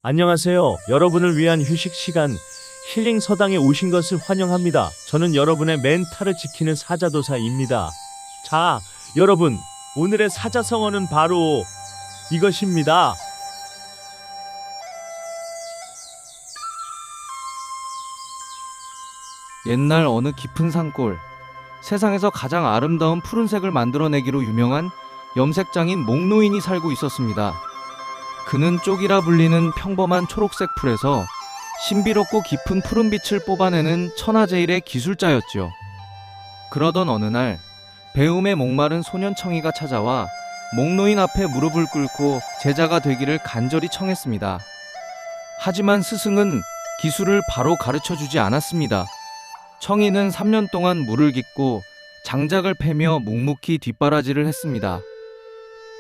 안녕하세요. 여러분을 위한 휴식 시간 힐링 서당에 오신 것을 환영합니다. 저는 여러분의 멘탈을 지키는 사자도사입니다. 자, 여러분, 오늘의 사자성어는 바로 이것입니다. 옛날 어느 깊은 산골, 세상에서 가장 아름다운 푸른색을 만들어내기로 유명한 염색장인 목노인이 살고 있었습니다. 그는 쪽이라 불리는 평범한 초록색 풀에서 신비롭고 깊은 푸른빛을 뽑아내는 천하제일의 기술자였죠. 그러던 어느 날 배움에 목마른 소년 청이가 찾아와 목노인 앞에 무릎을 꿇고 제자가 되기를 간절히 청했습니다. 하지만 스승은 기술을 바로 가르쳐주지 않았습니다. 청이는 3년 동안 물을 깃고 장작을 패며 묵묵히 뒷바라지를 했습니다.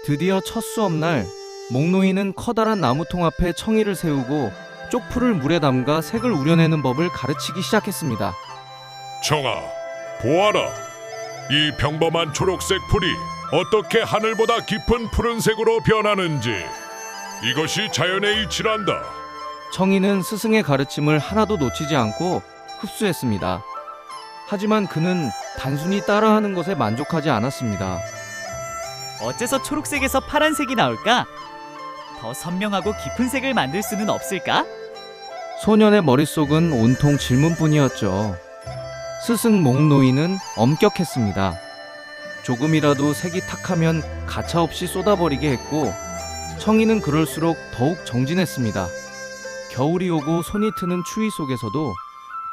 드디어 첫 수업날 목노인은 커다란 나무통 앞에 청이를 세우고 쪽풀을 물에 담가 색을 우려내는 법을 가르치기 시작했습니다. 청아, 보아라. 이 평범한 초록색 풀이 어떻게 하늘보다 깊은 푸른색으로 변하는지. 이것이 자연의 이치란다. 청이는 스승의 가르침을 하나도 놓치지 않고 흡수했습니다. 하지만 그는 단순히 따라하는 것에 만족하지 않았습니다. 어째서 초록색에서 파란색이 나올까? 더 선명하고 깊은 색을 만들 수는 없을까? 소년의 머릿속은 온통 질문뿐이었죠. 스승 목노인은 엄격했습니다. 조금이라도 색이 탁하면 가차없이 쏟아버리게 했고 청이는 그럴수록 더욱 정진했습니다. 겨울이 오고 손이 트는 추위 속에서도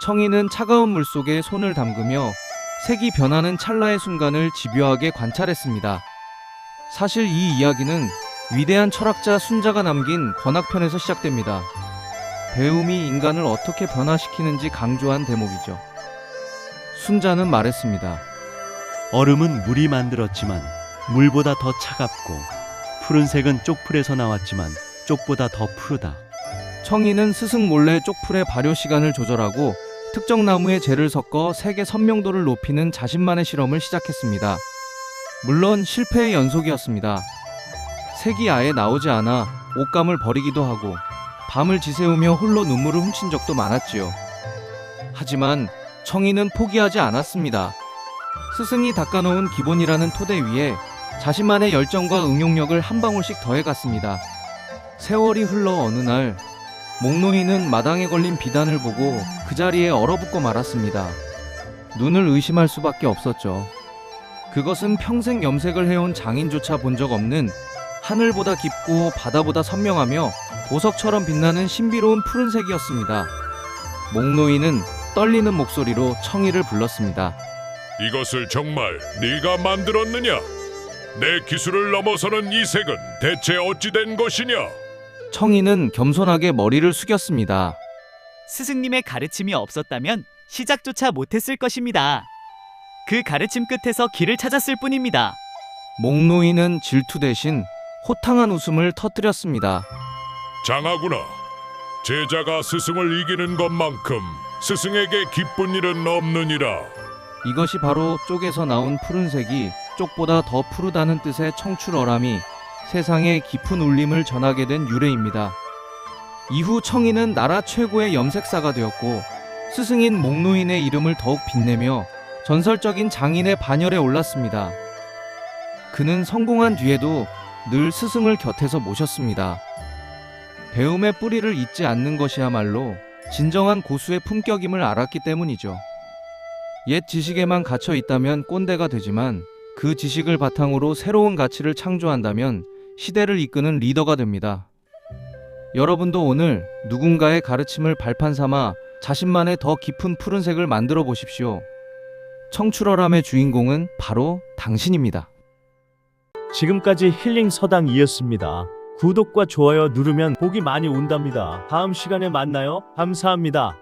청이는 차가운 물 속에 손을 담그며 색이 변하는 찰나의 순간을 집요하게 관찰했습니다. 사실 이 이야기는 위대한 철학자 순자가 남긴 권학편에서 시작됩니다. 배움이 인간을 어떻게 변화시키는지 강조한 대목이죠. 순자는 말했습니다. 얼음은 물이 만들었지만 물보다 더 차갑고 푸른색은 쪽풀에서 나왔지만 쪽보다 더 푸르다. 청이는 스승 몰래 쪽풀의 발효 시간을 조절하고 특정 나무에 재를 섞어 색의 선명도를 높이는 자신만의 실험을 시작했습니다. 물론 실패의 연속이었습니다. 색이 아예 나오지 않아 옷감을 버리기도 하고 밤을 지새우며 홀로 눈물을 훔친 적도 많았지요. 하지만 청이는 포기하지 않았습니다. 스승이 닦아놓은 기본이라는 토대 위에 자신만의 열정과 응용력을 한 방울씩 더해갔습니다. 세월이 흘러 어느 날 목노인은 마당에 걸린 비단을 보고 그 자리에 얼어붙고 말았습니다. 눈을 의심할 수밖에 없었죠. 그것은 평생 염색을 해온 장인조차 본 적 없는 하늘보다 깊고 바다보다 선명하며 보석처럼 빛나는 신비로운 푸른색이었습니다. 목노인은 떨리는 목소리로 청이를 불렀습니다. 이것을 정말 네가 만들었느냐? 내 기술을 넘어서는 이 색은 대체 어찌 된 것이냐? 청이는 겸손하게 머리를 숙였습니다. 스승님의 가르침이 없었다면 시작조차 못했을 것입니다. 그 가르침 끝에서 길을 찾았을 뿐입니다. 목노인은 질투 대신 호탕한 웃음을 터뜨렸습니다. 장하구나. 제자가 스승을 이기는 것만큼 스승에게 기쁜 일은 없느니라. 이것이 바로 쪽에서 나온 푸른색이 쪽보다 더 푸르다는 뜻의 청출어람이 세상에 깊은 울림을 전하게 된 유래입니다. 이후 청이는 나라 최고의 염색사가 되었고 스승인 목노인의 이름을 더욱 빛내며 전설적인 장인의 반열에 올랐습니다. 그는 성공한 뒤에도 늘 스승을 곁에서 모셨습니다. 배움의 뿌리를 잊지 않는 것이야말로 진정한 고수의 품격임을 알았기 때문이죠. 옛 지식에만 갇혀 있다면 꼰대가 되지만 그 지식을 바탕으로 새로운 가치를 창조한다면 시대를 이끄는 리더가 됩니다. 여러분도 오늘 누군가의 가르침을 발판 삼아 자신만의 더 깊은 푸른색을 만들어 보십시오. 청출어람의 주인공은 바로 당신입니다. 지금까지 힐링 서당이었습니다. 구독과 좋아요 누르면 복이 많이 온답니다. 다음 시간에 만나요. 감사합니다.